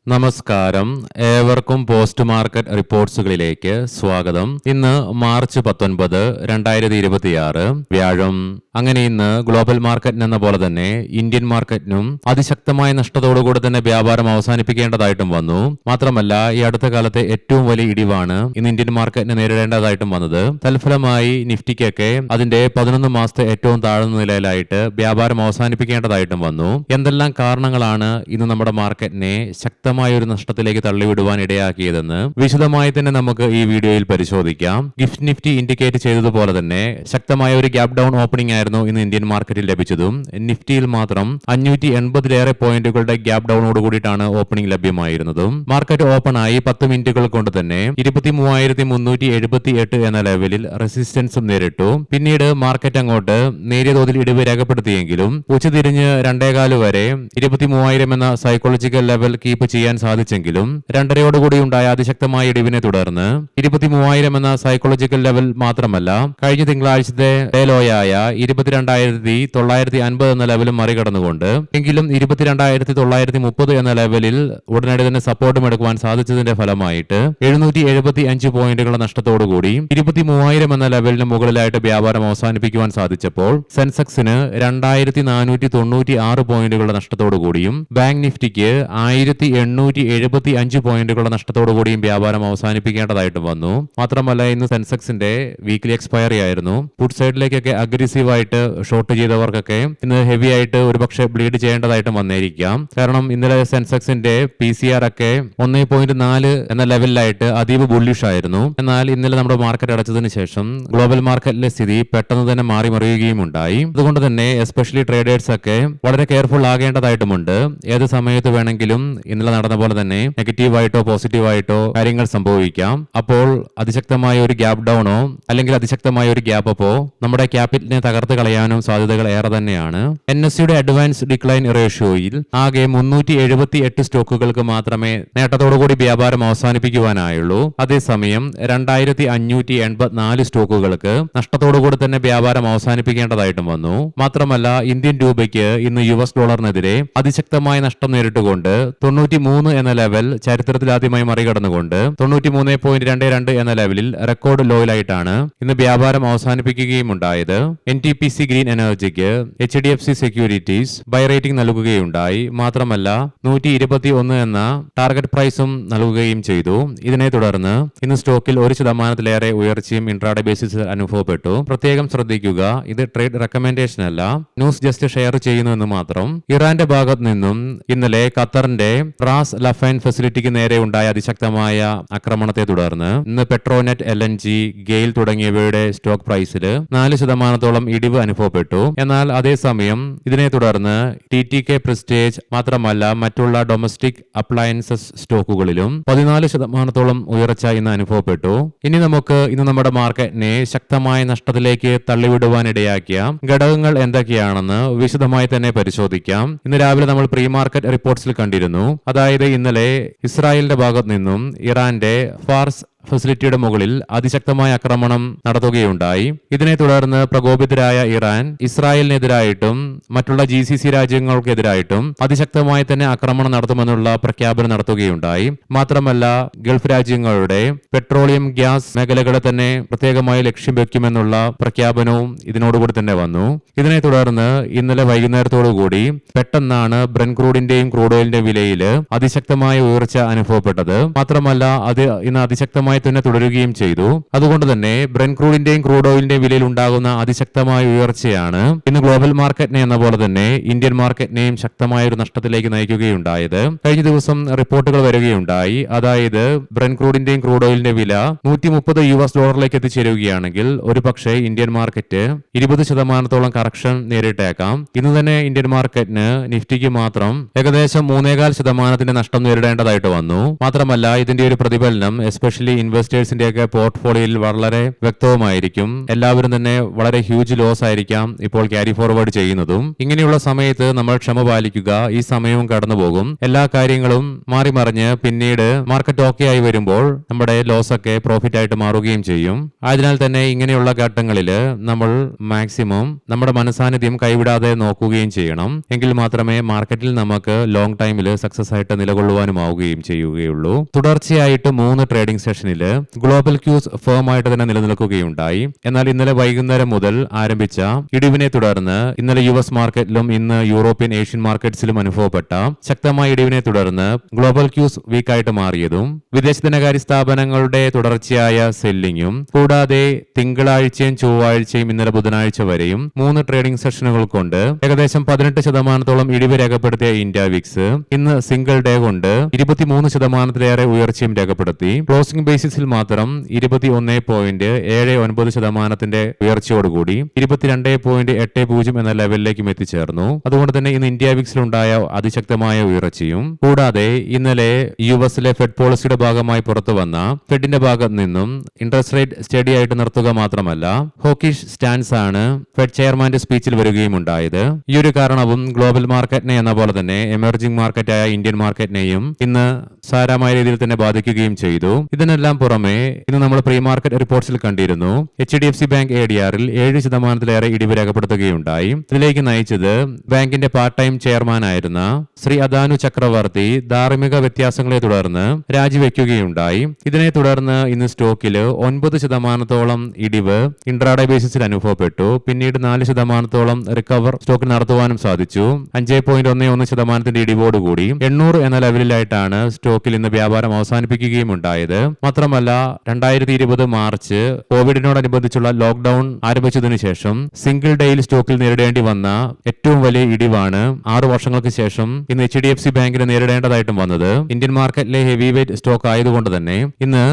നമസ്കാരം, ഏവർക്കും post market റിപ്പോർട്ട്സുകളിലേക്ക് സ്വാഗതം. ഇന്ന് മാർച്ച് 19, 2026 വ്യാഴം. അങ്ങനെ ഇന്ന് ഗ്ലോബൽ മാർക്കറ്റിന് എന്ന പോലെ തന്നെ ഇന്ത്യൻ മാർക്കറ്റിനും അതിശക്തമായ നഷ്ടത്തോടുകൂടി തന്നെ വ്യാപാരം അവസാനിപ്പിക്കേണ്ടതായിട്ടും വന്നു. മാത്രമല്ല, ഈ അടുത്ത കാലത്തെ ഏറ്റവും വലിയ ഇടിവാണ് ഇന്ന് ഇന്ത്യൻ മാർക്കറ്റിന് നേരിടേണ്ടതായിട്ടും വന്നത്. തൽഫലമായി നിഫ്റ്റിക്കൊക്കെ അതിന്റെ 11 മാസത്തെ ഏറ്റവും താഴ്ന്ന നിലയിലായിട്ട് വ്യാപാരം അവസാനിപ്പിക്കേണ്ടതായിട്ടും വന്നു. എന്തെല്ലാം കാരണങ്ങളാണ് ഇന്ന് നമ്മുടെ മാർക്കറ്റിനെ ശക്തമായ ഒരു നഷ്ടത്തിലേക്ക് തള്ളിവിടുവാൻ ഇടയാക്കിയതെന്ന് വിശദമായി തന്നെ നമുക്ക് ഈ വീഡിയോയിൽ പരിശോധിക്കാം. ഗിഫ്റ്റ് നിഫ്റ്റി ഇൻഡിക്കേറ്റ് ചെയ്തതുപോലെ തന്നെ ശക്തമായ ഒരു ഗ്യാപ് ഡൗൺ ഓപ്പണിംഗ് ആയിരുന്നു ഇന്ന് ഇന്ത്യൻ മാർക്കറ്റിൽ ലഭിച്ചതും. നിഫ്റ്റിയിൽ മാത്രം 580-ലേറെ പോയിന്റുകളുടെ ഗ്യാപ് ഡൗണോട് കൂടിയിട്ടാണ് ഓപ്പണിംഗ് ലഭ്യമായിരുന്നതും. മാർക്കറ്റ് ഓപ്പൺ ആയി 10 മിനിറ്റുകൾ കൊണ്ട് തന്നെ 23,378 എന്ന ലെവലിൽ റെസിസ്റ്റൻസും നേരിട്ടു. പിന്നീട് മാർക്കറ്റ് അങ്ങോട്ട് നേരിയ തോതിൽ ഇടിവ് രേഖപ്പെടുത്തിയെങ്കിലും ഉച്ചതിരിഞ്ഞ് 2:15 വരെ 23,000 എന്ന സൈക്കോളജിക്കൽ ലെവൽ കീപ്പ് ചെയ്യാൻ സാധിച്ചെങ്കിലും 2:30 ഉണ്ടായ അതിശക്തമായ ഇടിവിനെ തുടർന്ന് 23,000 എന്ന സൈക്കോളജിക്കൽ ലെവൽ മാത്രമല്ല, കഴിഞ്ഞ തിങ്കളാഴ്ചത്തെ ഡേലോയായ 22,950 എന്ന ലെവലും മറികടന്നുകൊണ്ട് എങ്കിലും 22,930 എന്ന ലെവലിൽ ഉടനടി തന്നെ സപ്പോർട്ടും എടുക്കുവാൻ സാധിച്ചതിന്റെ ഫലമായിട്ട് 775 പോയിന്റുകളുടെ നഷ്ടത്തോടുകൂടി 23,000 എന്ന ലെവലിന് മുകളിലായിട്ട് വ്യാപാരം അവസാനിപ്പിക്കുവാൻ സാധിച്ചപ്പോൾ സെൻസെക്സിന് 2,496 പോയിന്റുകളുടെ നഷ്ടത്തോടുകൂടിയും ബാങ്ക് നിഫ്റ്റിക്ക് 1,875 പോയിന്റുകളുടെ നഷ്ടത്തോടുകൂടിയും വ്യാപാരം അവസാനിപ്പിക്കേണ്ടതായിട്ട് വന്നു. മാത്രമല്ല, ഇന്ന് സെൻസെക്സിന്റെ വീക്ക്ലി എക്സ്പയറി ആയിരുന്നു. പുട്ട് സൈഡിലേക്കൊക്കെ അഗ്രസീവായിട്ട് ഷോർട്ട് ചെയ്തവർക്കൊക്കെ ഇന്ന് ഹെവി ആയിട്ട് ഒരുപക്ഷെ ബ്ലീഡ് ചെയ്യേണ്ടതായിട്ട് വന്നേരിക്കാം. കാരണം ഇന്നലെ സെൻസെക്സിന്റെ PCR ഒക്കെ 1.4 എന്ന ലെവലിലായിട്ട് അതീവ ബുള്ളിഷ് ആയിരുന്നു. എന്നാൽ ഇന്നലെ നമ്മുടെ മാർക്കറ്റ് അടച്ചതിന് ശേഷം ഗ്ലോബൽ മാർക്കറ്റിലെ സ്ഥിതി പെട്ടെന്ന് തന്നെ മാറി മറിയുകയും ഉണ്ടായി. അതുകൊണ്ട് തന്നെ എസ്പെഷ്യലി ട്രേഡേഴ്സ് ഒക്കെ വളരെ കെയർഫുൾ ആകേണ്ടതായിട്ടുമുണ്ട്. ഏത് സമയത്ത് വേണമെങ്കിലും ഇന്നലെ നടന്ന പോലെ തന്നെ നെഗറ്റീവായിട്ടോ പോസിറ്റീവായിട്ടോ കാര്യങ്ങൾ സംഭവിക്കാം. അപ്പോൾ അതിശക്തമായ ഒരു ഗ്യാപ് ഡൗണോ അല്ലെങ്കിൽ അതിശക്തമായ ഒരു ഗ്യാപ്പ് അപ്പോ നമ്മുടെ ക്യാപിറ്റലിനെ തകർത്ത് കളയാനും സാധ്യതകൾ ഏറെ തന്നെയാണ്. NSEയുടെ അഡ്വാൻസ് ഡിക്ലൈൻ റേഷ്യോയിൽ ആകെ 378 സ്റ്റോക്കുകൾക്ക് മാത്രമേ നേട്ടത്തോടുകൂടി വ്യാപാരം അവസാനിപ്പിക്കുവാനായുള്ളൂ. അതേസമയം 2,584 സ്റ്റോക്കുകൾക്ക് നഷ്ടത്തോടുകൂടി തന്നെ വ്യാപാരം അവസാനിപ്പിക്കേണ്ടതായിട്ടും വന്നു. മാത്രമല്ല, ഇന്ത്യൻ രൂപയ്ക്ക് ഇന്ന് US ഡോളറിനെതിരെ അതിശക്തമായ നഷ്ടം നേരിട്ടുകൊണ്ട് 93 എന്ന ലെവൽ ചരിത്രത്തിലാദ്യമായി മറികടന്നുകൊണ്ട് 93.22 എന്ന ലെവലിൽ റെക്കോർഡ് ലോയിലായിട്ടാണ് ഇന്ന് വ്യാപാരം അവസാനിപ്പിക്കുകയും ഉണ്ടായത്. NTPC ഗ്രീൻ എനർജിക്ക് HDFC സെക്യൂരിറ്റീസ് ബൈ റേറ്റിംഗ് നൽകുകയുണ്ടായി. മാത്രമല്ല, 121 എന്ന ടാർഗറ്റ് പ്രൈസും നൽകുകയും ചെയ്തു. ഇതിനെ തുടർന്ന് ഇന്ന് സ്റ്റോക്കിൽ 1% ഉയർച്ചയും ഇൻട്രാഡേ ബേസിസിൽ അനുഭവപ്പെട്ടു. പ്രത്യേകം ശ്രദ്ധിക്കുക, ഇത് ട്രേഡ് റെക്കമെൻഡേഷൻ അല്ല, ന്യൂസ് ജസ്റ്റ് ഷെയർ ചെയ്യുന്നു എന്ന് മാത്രം. ഇറാന്റെ ഭാഗത്ത് നിന്നും ഇന്നലെ ഖത്തറിന്റെ റാസ് ലഫൈൻ ഫെസിലിറ്റിക്ക് നേരെ ഉണ്ടായ അതിശക്തമായ ആക്രമണത്തെ തുടർന്ന് ഇന്ന് പെട്രോനെറ്റ്, LNG, ഗെയിൽ തുടങ്ങിയവയുടെ സ്റ്റോക്ക് പ്രൈസിൽ 4% ഇടിവ് അനുഭവപ്പെട്ടു. എന്നാൽ അതേസമയം ഇതിനെ തുടർന്ന് TTK പ്രസ്റ്റേജ് മാത്രമല്ല മറ്റുള്ള ഡൊമസ്റ്റിക് അപ്ലയൻസസ് സ്റ്റോക്കുകളിലും 14% ഉയർച്ച ഇന്ന് അനുഭവപ്പെട്ടു. ഇനി നമുക്ക് ഇന്ന് നമ്മുടെ മാർക്കറ്റിനെ ശക്തമായ നഷ്ടത്തിലേക്ക് തള്ളിവിടുവാനിടയാക്കിയ ഘടകങ്ങൾ എന്തൊക്കെയാണെന്ന് വിശദമായി തന്നെ പരിശോധിക്കാം. ഇന്ന് രാവിലെ നമ്മൾ പ്രീ മാർക്കറ്റ് റിപ്പോർട്ട്സിൽ കണ്ടിരുന്നു. അതായത് ഇന്നലെ ഇസ്രായേലിന്റെ ഭാഗത്ത് നിന്നും ഇറാന്റെ ഫാർസ് ഫെസിലിറ്റിയുടെ മുകളിൽ അതിശക്തമായ ആക്രമണം നടത്തുകയുണ്ടായി. ഇതിനെ തുടർന്ന് പ്രകോപിതരായ ഇറാൻ ഇസ്രായേലിനെതിരായിട്ടും മറ്റുള്ള GCC രാജ്യങ്ങൾക്കെതിരായിട്ടും അതിശക്തമായി തന്നെ ആക്രമണം നടത്തുമെന്നുള്ള പ്രഖ്യാപനം നടത്തുകയുണ്ടായി. മാത്രമല്ല, ഗൾഫ് രാജ്യങ്ങളുടെ പെട്രോളിയം, ഗ്യാസ് മേഖലകളെ തന്നെ പ്രത്യേകമായി ലക്ഷ്യം വെക്കുമെന്നുള്ള പ്രഖ്യാപനവും ഇതിനോടുകൂടി തന്നെ വന്നു. ഇതിനെ തുടർന്ന് ഇന്നലെ വൈകുന്നേരത്തോടുകൂടി പെട്ടെന്നാണ് ബ്രെന്റ് ക്രൂഡിന്റെയും ക്രൂഡ് ഓയിലിന്റെ വിലയിൽ അതിശക്തമായ ഉയർച്ച അനുഭവപ്പെട്ടത്. മാത്രമല്ല, അത് ഇന്ന് അതിശക്തമായി തന്നെ തുടരുകയും ചെയ്തു. അതുകൊണ്ട് തന്നെ ബ്രെന്റ് ക്രൂഡിന്റെയും ക്രൂഡ് ഓയിലിന്റെയും വിലയിൽ ഉണ്ടാകുന്ന അതിശക്തമായ ഉയർച്ചയാണ് ഇന്ന് ഗ്ലോബൽ മാർക്കറ്റിനെ എന്ന പോലെ തന്നെ ഇന്ത്യൻ മാർക്കറ്റിനെയും ശക്തമായ ഒരു നഷ്ടത്തിലേക്ക് നയിക്കുകയുണ്ടായത്. കഴിഞ്ഞ ദിവസം റിപ്പോർട്ടുകൾ വരികയുണ്ടായി. അതായത് ബ്രെന്റ് ക്രൂഡിന്റെയും ക്രൂഡ് ഓയിലിന്റെ വില $130 എത്തിച്ചേരുകയാണെങ്കിൽ ഒരു പക്ഷേ ഇന്ത്യൻ മാർക്കറ്റ് 20% കറക്ഷൻ നേരിട്ടേക്കാം. ഇന്ന് തന്നെ ഇന്ത്യൻ മാർക്കറ്റിന് നിഫ്റ്റിക്ക് മാത്രം ഏകദേശം 3.25% നഷ്ടം നേരിടേണ്ടതായിട്ട് വന്നു. മാത്രമല്ല, ഇതിന്റെ ഒരു പ്രതിഫലനം എസ്പെഷ്യലി ഇൻവെസ്റ്റേഴ്സിന്റെയൊക്കെ പോർട്ട്ഫോളിയോയിൽ വളരെ വ്യക്തവുമായിരിക്കും. എല്ലാവരും തന്നെ വളരെ ഹ്യൂജ് ലോസ് ആയിരിക്കാം ഇപ്പോൾ ക്യാരി ഫോർവേഡ് ചെയ്യുന്നതും. ഇങ്ങനെയുള്ള സമയത്ത് നമ്മൾ ക്ഷമ പാലിക്കുക. ഈ സമയവും കടന്നുപോകും. എല്ലാ കാര്യങ്ങളും മാറി മറിഞ്ഞ് പിന്നീട് മാർക്കറ്റ് ഓക്കെ ആയി വരുമ്പോൾ നമ്മുടെ ലോസ് ഒക്കെ പ്രോഫിറ്റ് ആയിട്ട് മാറുകയും ചെയ്യും. അതിനാൽ തന്നെ ഇങ്ങനെയുള്ള ഘട്ടങ്ങളിൽ നമ്മൾ മാക്സിമം നമ്മുടെ മനസാന്നിധ്യം കൈവിടാതെ നോക്കുകയും ചെയ്യണം. എങ്കിൽ മാത്രമേ മാർക്കറ്റിൽ നമുക്ക് ലോങ് ടൈമിൽ സക്സസ് ആയിട്ട് നിലകൊള്ളുവാനുമാവുകയും ചെയ്യുകയുള്ളൂ. തുടർച്ചയായിട്ട് 3 ട്രേഡിംഗ് സെഷനിൽ ഗ്ലോബൽ ക്യൂസ് ഫേം ആയിട്ട് തന്നെ നിലനിൽക്കുകയുണ്ടായി. എന്നാൽ ഇന്നലെ വൈകുന്നേരം മുതൽ ആരംഭിച്ച ഇടിവിനെ തുടർന്ന് ഇന്നലെ US മാർക്കറ്റിലും ഇന്ന് യൂറോപ്യൻ ഏഷ്യൻ മാർക്കറ്റ്സിലും അനുഭവപ്പെട്ട ശക്തമായ ഇടിവിനെ തുടർന്ന് ഗ്ലോബൽ ക്യൂസ് വീക്കായിട്ട് മാറിയതും വിദേശ ധനകാര്യ സ്ഥാപനങ്ങളുടെ തുടർച്ചയായ സെല്ലിങ്ങും കൂടാതെ തിങ്കളാഴ്ചയും ചൊവ്വാഴ്ചയും ഇന്നലെ ബുധനാഴ്ച വരെയും 3 ട്രേഡിംഗ് സെഷനുകൾ കൊണ്ട് ഏകദേശം 18% ഇടിവ് രേഖപ്പെടുത്തിയ ഇന്ത്യ വിക്സ് ഇന്ന് സിംഗിൾ ഡേ കൊണ്ട് 23% ഉയർച്ചയും രേഖപ്പെടുത്തി. ക്ലോസിംഗ് ബേസിസിൽ മാത്രം 21.79% ഉയർച്ചയോടുകൂടി 22.80 എന്ന ലെവലിലേക്കും എത്തിച്ചേർന്നു. അതുകൊണ്ട് തന്നെ ഇന്ന് ഇന്ത്യ വിക്സിലുണ്ടായ അതിശക്തമായ ഉയർച്ചയും കൂടാതെ ഇന്നലെ യുഎസിലെ ഫെഡ് പോളിസിയുടെ ഭാഗമായി പുറത്തു വന്ന ഫെഡിന്റെ ഭാഗത്ത് നിന്നും ഇൻട്രസ്റ്റ് റേറ്റ് സ്റ്റഡി ആയിട്ട് നിർത്തുക മാത്രമല്ല ഹോക്കിഷ് സ്റ്റാൻസ് ആണ് ഫെഡ് ചെയർമാന്റെ സ്പീച്ചിൽ വരികയും ഉണ്ടായത്. ഈ ഒരു കാരണവും ഗ്ലോബൽ മാർക്കറ്റിനെ എന്ന പോലെ തന്നെ എമർജിംഗ് മാർക്കറ്റായ ഇന്ത്യൻ മാർക്കറ്റിനെയും ഇന്ന് സാരമായ രീതിയിൽ തന്നെ ബാധിക്കുകയും ചെയ്തു. ഇതിനെല്ലാം പുറമെ ഇന്ന് നമ്മൾ പ്രീ മാർക്കറ്റ് റിപ്പോർട്ട്സിൽ കണ്ടിരുന്നു HDFC ബാങ്ക് ADRൽ 7% ഇടിവ് രേഖപ്പെടുത്തുകയുണ്ടായി. ഇതിലേക്ക് നയിച്ചത് ബാങ്കിന്റെ പാർട്ട് ടൈം ചെയർമാൻ ആയിരുന്ന ശ്രീ അദാനു ചക്രവർത്തി ധാർമ്മിക വ്യത്യാസങ്ങളെ തുടർന്ന് രാജിവെക്കുകയുണ്ടായി. ഇതിനെ തുടർന്ന് ഇന്ന് സ്റ്റോക്കിൽ 9% ഇടിവ് ഇൻട്രാഡേ ബേസിസിൽ അനുഭവപ്പെട്ടു. പിന്നീട് 4% റിക്കവർ സ്റ്റോക്കിൽ നടത്തുവാനും സാധിച്ചു. 5.11% ഇടിവോടുകൂടി 800 എന്ന ലെവലിലായിട്ടാണ് സ്റ്റോക്കിൽ ഇന്ന് വ്യാപാരം അവസാനിപ്പിക്കുകയും ഉണ്ടായത്. മാത്രമല്ല 2020 മാർച്ച് കോവിഡിനോടനുബന്ധിച്ചുള്ള ലോക്ക്ഡൌൺ ആരംഭിച്ചതിനു ശേഷം സിംഗിൾ ഡേയിൽ സ്റ്റോക്കിൽ നേരിടേണ്ടി വന്ന ഏറ്റവും വലിയ ഇടിവാണ് 6 വർഷങ്ങൾക്ക് ശേഷം ഇന്ന് HDFC ബാങ്കിന് നേരിടേണ്ടതായിട്ടും വന്നത്. ഇന്ത്യൻ മാർക്കറ്റിലെ ഹെവി വെയിറ്റ് സ്റ്റോക്ക് ആയതുകൊണ്ട് തന്നെ ഇന്ന്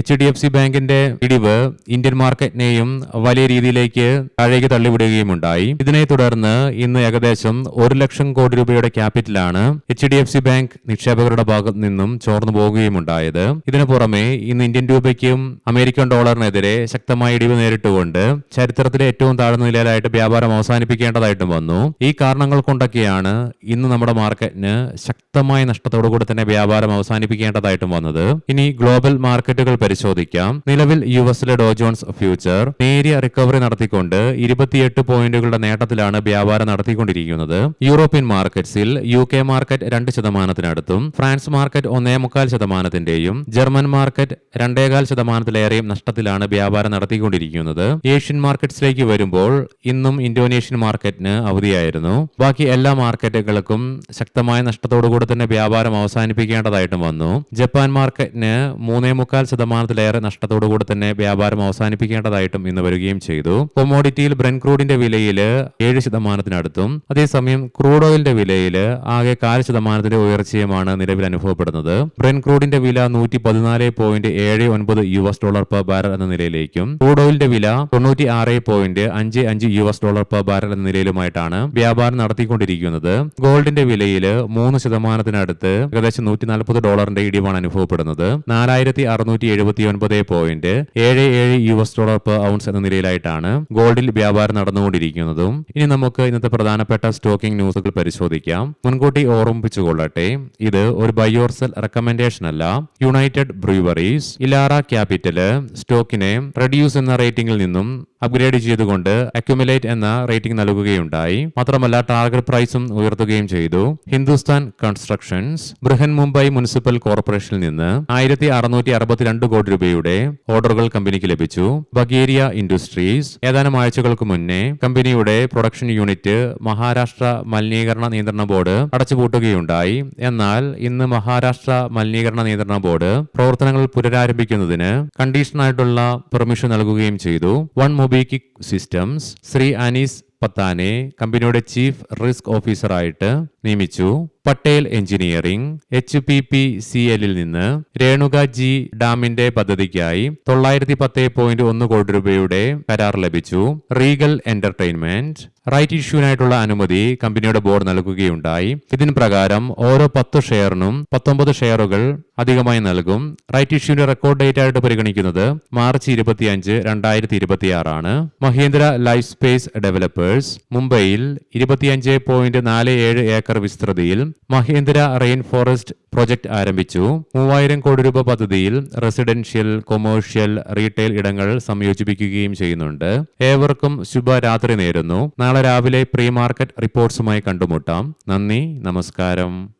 HDFC ബാങ്കിന്റെ ഇടിവ് ഇന്ത്യൻ മാർക്കറ്റിനെയും വലിയ രീതിയിലേക്ക് താഴേക്ക് തള്ളിവിടുകയും ഉണ്ടായി. ഇതിനെ തുടർന്ന് ഇന്ന് ഏകദേശം 1 ലക്ഷം കോടി രൂപയുടെ ക്യാപിറ്റലാണ് HDFC ബാങ്ക് നിക്ഷേപകരുടെ ഭാഗത്ത് നിന്നും ചോർന്നു പോകുകയും ഉണ്ടായത്. ഇതിനു പുറമെ ഇന്ന് ഇന്ത്യൻ രൂപയ്ക്കും അമേരിക്കൻ ഡോളറിനെതിരെ ശക്തമായ ഇടിവ് നേരിട്ടുകൊണ്ട് ചരിത്രത്തിലെ ഏറ്റവും താഴ്ന്ന നിലയിലായിട്ട് വ്യാപാരം അവസാനിപ്പിക്കേണ്ടതായിട്ടും വന്നു. ഈ കാരണങ്ങൾ കൊണ്ടൊക്കെയാണ് ഇന്ന് നമ്മുടെ മാർക്കറ്റിന് ശക്തമായ നഷ്ടത്തോടുകൂടി തന്നെ വ്യാപാരം അവസാനിപ്പിക്കേണ്ടതായിട്ടും വന്നത്. ഇനി ഗ്ലോബൽ മാർക്കറ്റുകൾ പരിശോധിക്കാം. നിലവിൽ യുഎസിലെ ഡോ ജോൺസ് ഫ്യൂച്ചർ നേരിയ റിക്കവറി നടത്തിക്കൊണ്ട് 28 പോയിന്റുകളുടെ നേട്ടത്തിലാണ് വ്യാപാരം നടത്തിക്കൊണ്ടിരിക്കുന്നത്. യൂറോപ്യൻ മാർക്കറ്റ്സിൽ UK market 2% France market 1.25%, German market 2.25% നഷ്ടത്തിലാണ് വ്യാപാരം നടത്തിക്കൊണ്ടിരിക്കുന്നത്. ഏഷ്യൻ മാർക്കറ്റ്സിലേക്ക് വരുമ്പോൾ ഇന്നും ഇന്തോനേഷ്യൻ മാർക്കറ്റിന് അവധിയായിരുന്നു. ബാക്കി എല്ലാ മാർക്കറ്റുകൾക്കും ശക്തമായ നഷ്ടത്തോടുകൂടി തന്നെ വ്യാപാരം അവസാനിപ്പിക്കേണ്ടതായിട്ടും വന്നു. ജപ്പാൻ മാർക്കറ്റിന് 3.25% നഷ്ടത്തോടുകൂടി തന്നെ വ്യാപാരം അവസാനിപ്പിക്കേണ്ടതായിട്ടും ഇന്ന് വരികയും ചെയ്തു. കൊമോഡിറ്റിയിൽ ബ്രെന്റ് ക്രൂഡിന്റെ വിലയിൽ 7% അതേസമയം ക്രൂഡ് ഓയിലിന്റെ വിലയിൽ ആകെ 0.5% ഉയർച്ചയുമാണ് നിലവിൽ അനുഭവപ്പെടുന്നത്. ബ്രെന്റ് ക്രൂഡിന്റെ വില $114.79 പെർ ബാരൽ എന്ന നിലയിലേക്കും ക്രൂഡ് ഓയിലിന്റെ വില $96.55 പെർ ബാരൽ എന്ന നിലയിലുമായിട്ടാണ് വ്യാപാരം നടത്തിക്കൊണ്ടിരിക്കുന്നത്. ഗോൾഡിന്റെ വിലയിൽ 3% ഏകദേശം $140 ഇടിവാണ് അനുഭവപ്പെടുന്നത്. $4,679.77 പെർ ഔൺസ് എന്ന നിലയിലായിട്ടാണ് ഗോൾഡിൽ വ്യാപാരം നടന്നുകൊണ്ടിരിക്കുന്നതും. ഇനി നമുക്ക് ഇന്നത്തെ പ്രധാനപ്പെട്ട സ്റ്റോക്കിംഗ് ന്യൂസുകൾ പരിശോധിക്കാം. മുൻകൂട്ടി ഓർമ്മിപ്പിച്ചുകൊള്ളട്ടെ, ഇത് ഒരു ബൈ ഓർ സെൽ റെക്കമെൻഡേഷൻ അല്ല. യുണൈറ്റഡ് ബ്രൂവറീസ് ഇലാറ ക്യാപിറ്റല് സ്റ്റോക്കിനെ റെഡ്യൂസ് എന്ന റേറ്റിംഗിൽ നിന്നും അപ്ഗ്രേഡ് ചെയ്തുകൊണ്ട് അക്യുമുലേറ്റ് എന്ന റേറ്റിംഗ് നൽകുകയുണ്ടായി. മാത്രമല്ല ടാർഗറ്റ് പ്രൈസും ഉയർത്തുകയും ചെയ്തു. ഹിന്ദുസ്ഥാൻ കൺസ്ട്രക്ഷൻസ് ബൃഹൻ മുംബൈ മുനിസിപ്പൽ കോർപ്പറേഷനിൽ നിന്ന് 1,662 കോടി രൂപയുടെ ഓർഡറുകൾ കമ്പനിക്ക് ലഭിച്ചു. ബഗേരിയ ഇൻഡസ്ട്രീസ് ഏതാനും ആഴ്ചകൾക്ക് മുന്നേ കമ്പനിയുടെ പ്രൊഡക്ഷൻ യൂണിറ്റ് മഹാരാഷ്ട്ര മലിനീകരണ നിയന്ത്രണ ബോർഡ് അടച്ചുപൂട്ടുകയുണ്ടായി. എന്നാൽ ഇന്ന് മഹാരാഷ്ട്ര മലിനീകരണ നിയന്ത്രണ ബോർഡ് പ്രവർത്തനങ്ങൾ പുനരാരംഭിക്കുന്നതിന് കണ്ടീഷനായിട്ടുള്ള പെർമിഷൻ നൽകുകയും ചെയ്തു. One MobiKwik systems Shri Anees പത്താനെ കമ്പനിയുടെ ചീഫ് റിസ്ക് ഓഫീസറായിട്ട് നിയമിച്ചു. പട്ടേൽ എഞ്ചിനീയറിംഗ് HPPCLൽ നിന്ന് രേണുക ജി ഡാമിന്റെ പദ്ധതിക്കായി 910.1 കോടി രൂപയുടെ കരാർ ലഭിച്ചു. റീഗൽ എന്റർടൈൻമെന്റ് റൈറ്റ് ഇഷ്യൂവിനായിട്ടുള്ള അനുമതി കമ്പനിയുടെ ബോർഡ് നൽകുകയുണ്ടായി. ഇതിന് പ്രകാരം ഓരോ 10 ഷെയറിനും 19 ഷെയറുകൾ അധികമായി നൽകും. റൈറ്റ് ഇഷ്യൂവിന്റെ റെക്കോർഡ് ഡേറ്റ് ആയിട്ട് പരിഗണിക്കുന്നത് മാർച്ച് 25, 2026 ആണ്. മഹീന്ദ്ര ലൈഫ് സ്പേസ് ഡെവലപ്പേഴ്സ് മുംബൈയിൽ 25.47 ഏക്കർ വിസ്തൃതിയിൽ മഹീന്ദ്ര റെയിൻ ഫോറസ്റ്റ് പ്രോജക്ട് ആരംഭിച്ചു. 3000 കോടി രൂപ പദ്ധതിയിൽ റെസിഡൻഷ്യൽ, കൊമേഴ്ഷ്യൽ, റീറ്റെയിൽ ഇടങ്ങൾ സംയോജിപ്പിക്കുകയും ചെയ്യുന്നുണ്ട്. ഏവർക്കും ശുഭരാത്രി നേരുന്നു. നാളെ രാവിലെ പ്രീ മാർക്കറ്റ് റിപ്പോർട്ട്സുമായി കണ്ടുമുട്ടാം. നന്ദി, നമസ്കാരം.